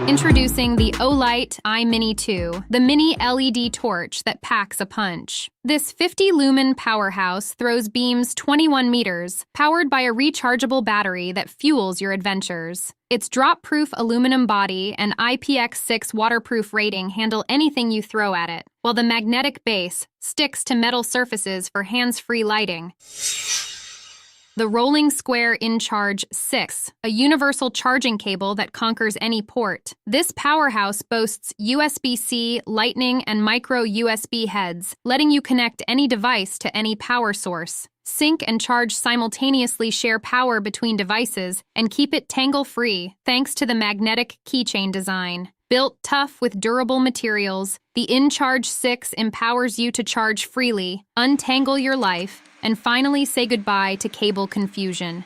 Introducing the OLIGHT IMINI 2, the mini LED torch that packs a punch. This 50-lumen powerhouse throws beams 21 meters, powered by a rechargeable battery that fuels your adventures. Its drop-proof aluminum body and IPX6 waterproof rating handle anything you throw at it, while the magnetic base sticks to metal surfaces for hands-free lighting. The rolling square inCharge 6, a universal charging cable that conquers any port. This powerhouse boasts USB-C, Lightning, and micro USB heads, letting you connect any device to any power source. Sync and charge simultaneously share power between devices and keep it tangle-free thanks to the magnetic keychain design. Built tough with durable materials, the inCharge 6 empowers you to charge freely, untangle your life, and finally say goodbye to cable confusion.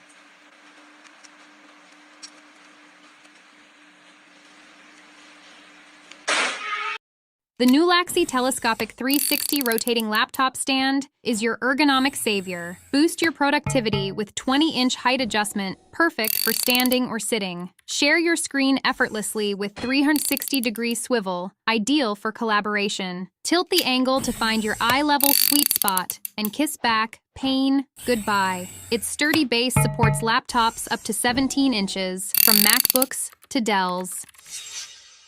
The Nulaxy Telescopic 360 rotating laptop stand is your ergonomic savior. Boost your productivity with 20-inch height adjustment, perfect for standing or sitting. Share your screen effortlessly with 360-degree swivel, ideal for collaboration. Tilt the angle to find your eye-level sweet spot and kiss back, pain, goodbye. Its sturdy base supports laptops up to 17 inches, from MacBooks to Dells.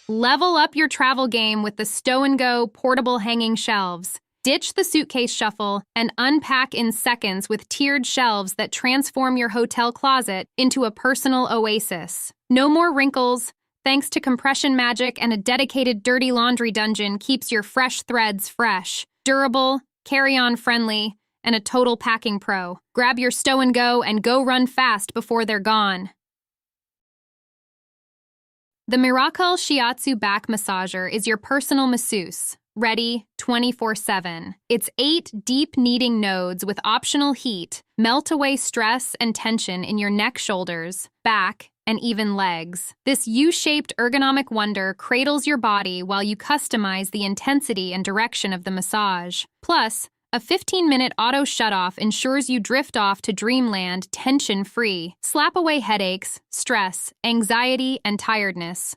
Level up your travel game with the Stow-N-Go portable hanging shelves. Ditch the suitcase shuffle and unpack in seconds with tiered shelves that transform your hotel closet into a personal oasis. No more wrinkles, thanks to compression magic, and a dedicated dirty laundry dungeon keeps your fresh threads fresh. Durable, carry-on friendly, and a total packing pro. Grab your Stow-N-Go and go run fast before they're gone. The Mirakel Shiatsu back massager is your personal masseuse, ready 24/7. Its 8 deep kneading nodes with optional heat melt away stress and tension in your neck, shoulders, back, and even legs. This U-shaped ergonomic wonder cradles your body while you customize the intensity and direction of the massage. Plus, a 15-minute auto shutoff ensures you drift off to dreamland tension-free. Slap away headaches, stress, anxiety, and tiredness.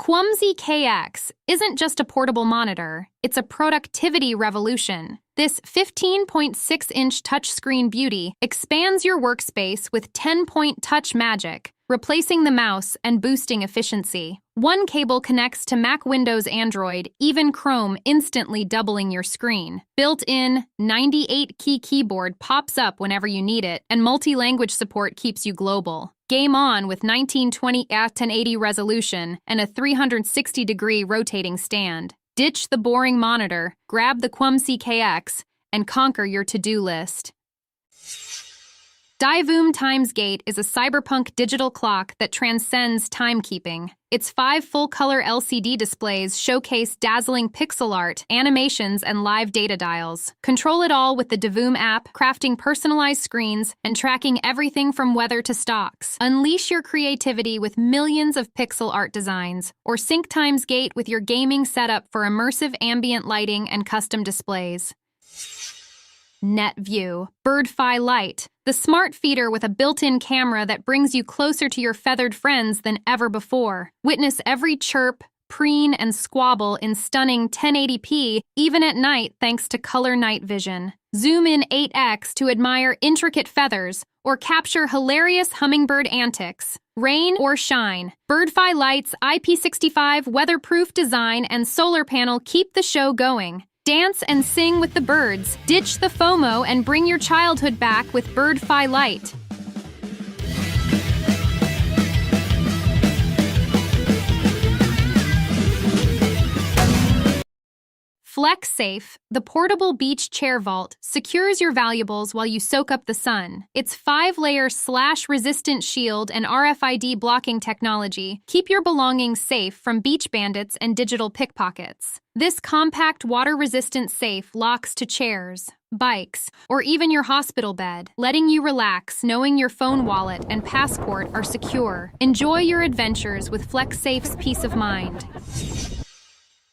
Kwumsy KX isn't just a portable monitor, it's a productivity revolution. This 15.6-inch touchscreen beauty expands your workspace with 10-point touch magic, replacing the mouse and boosting efficiency. One cable connects to Mac, Windows, Android, even Chrome, instantly doubling your screen. Built-in 98-key keyboard pops up whenever you need it, and multi-language support keeps you global. Game on with 1920 x 1080 resolution and a 360-degree rotating stand. Ditch the boring monitor, grab the Kwumsy KX, and conquer your to-do list. Divoom TimesGate is a cyberpunk digital clock that transcends timekeeping. Its 5 full-color LCD displays showcase dazzling pixel art, animations, and live data dials. Control it all with the Divoom app, crafting personalized screens and tracking everything from weather to stocks. Unleash your creativity with millions of pixel art designs, or sync TimesGate with your gaming setup for immersive ambient lighting and custom displays. NETVUE Birdfy Lite, the smart feeder with a built-in camera that brings you closer to your feathered friends than ever before. Witness every chirp, preen, and squabble in stunning 1080p, even at night thanks to color night vision. Zoom in 8x to admire intricate feathers or capture hilarious hummingbird antics. Rain or shine, Birdfy Lite's IP65 weatherproof design and solar panel keep the show going. Dance and sing with the birds. Ditch the FOMO and bring your childhood back with Birdfy Lite. FlexSafe, the portable beach chair vault, secures your valuables while you soak up the sun. Its 5-layer slash-resistant shield and RFID blocking technology keep your belongings safe from beach bandits and digital pickpockets. This compact water-resistant safe locks to chairs, bikes, or even your hospital bed, letting you relax knowing your phone wallet and passport are secure. Enjoy your adventures with FlexSafe's peace of mind.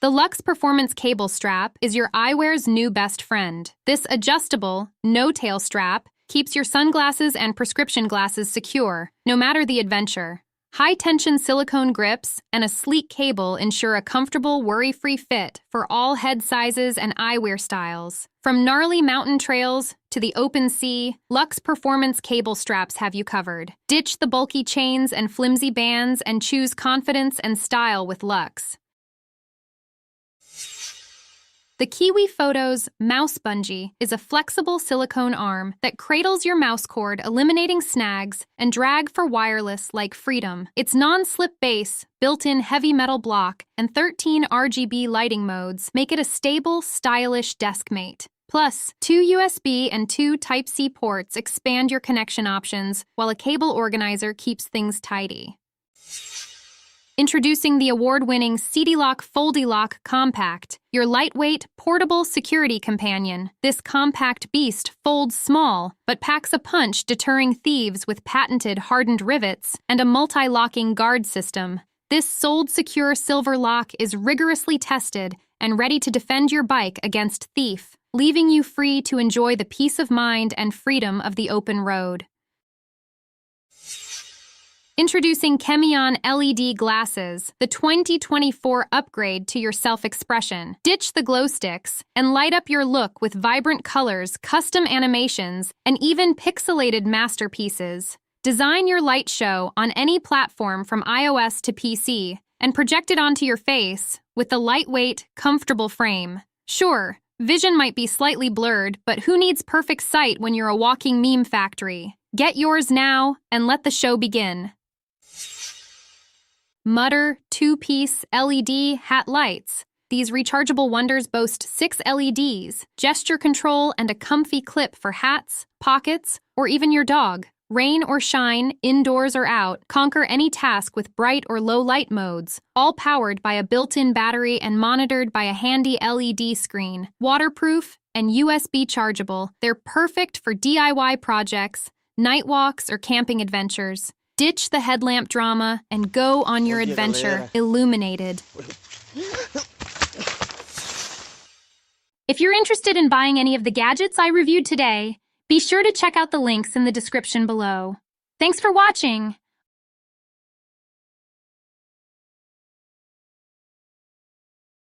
The Luxe Performance Cable Strap is your eyewear's new best friend. This adjustable, no-tail strap keeps your sunglasses and prescription glasses secure, no matter the adventure. High-tension silicone grips and a sleek cable ensure a comfortable, worry-free fit for all head sizes and eyewear styles. From gnarly mountain trails to the open sea, Luxe performance cable straps have you covered. Ditch the bulky chains and flimsy bands and choose confidence and style with Luxe. The KIWIFOTOS Mouse Bungee is a flexible silicone arm that cradles your mouse cord, eliminating snags and drag for wireless-like freedom. Its non-slip base, built-in heavy metal block, and 13 RGB lighting modes make it a stable, stylish desk mate. Plus, 2 USB and 2 Type-C ports expand your connection options, while a cable organizer keeps things tidy. Introducing the award-winning FoldyLock Compact, your lightweight, portable security companion. This compact beast folds small, but packs a punch, deterring thieves with patented hardened rivets and a multi-locking guard system. This sold-secure silver lock is rigorously tested and ready to defend your bike against thief, leaving you free to enjoy the peace of mind and freedom of the open road. Introducing CHEMION LED glasses, the 2024 upgrade to your self-expression. Ditch the glow sticks and light up your look with vibrant colors, custom animations, and even pixelated masterpieces. Design your light show on any platform from iOS to PC and project it onto your face with the lightweight, comfortable frame. Sure, vision might be slightly blurred, but who needs perfect sight when you're a walking meme factory? Get yours now and let the show begin. Mutter 2-piece LED hat lights. These rechargeable wonders boast 6 LEDs, gesture control, and a comfy clip for hats, pockets, or even your dog. Rain or shine, indoors or out, conquer any task with bright or low light modes, all powered by a built-in battery and monitored by a handy LED screen. Waterproof and USB chargeable, they're perfect for DIY projects, night walks, or camping adventures. Ditch the headlamp drama and go on your adventure illuminated. If you're interested in buying any of the gadgets I reviewed today, be sure to check out the links in the description below. Thanks for watching!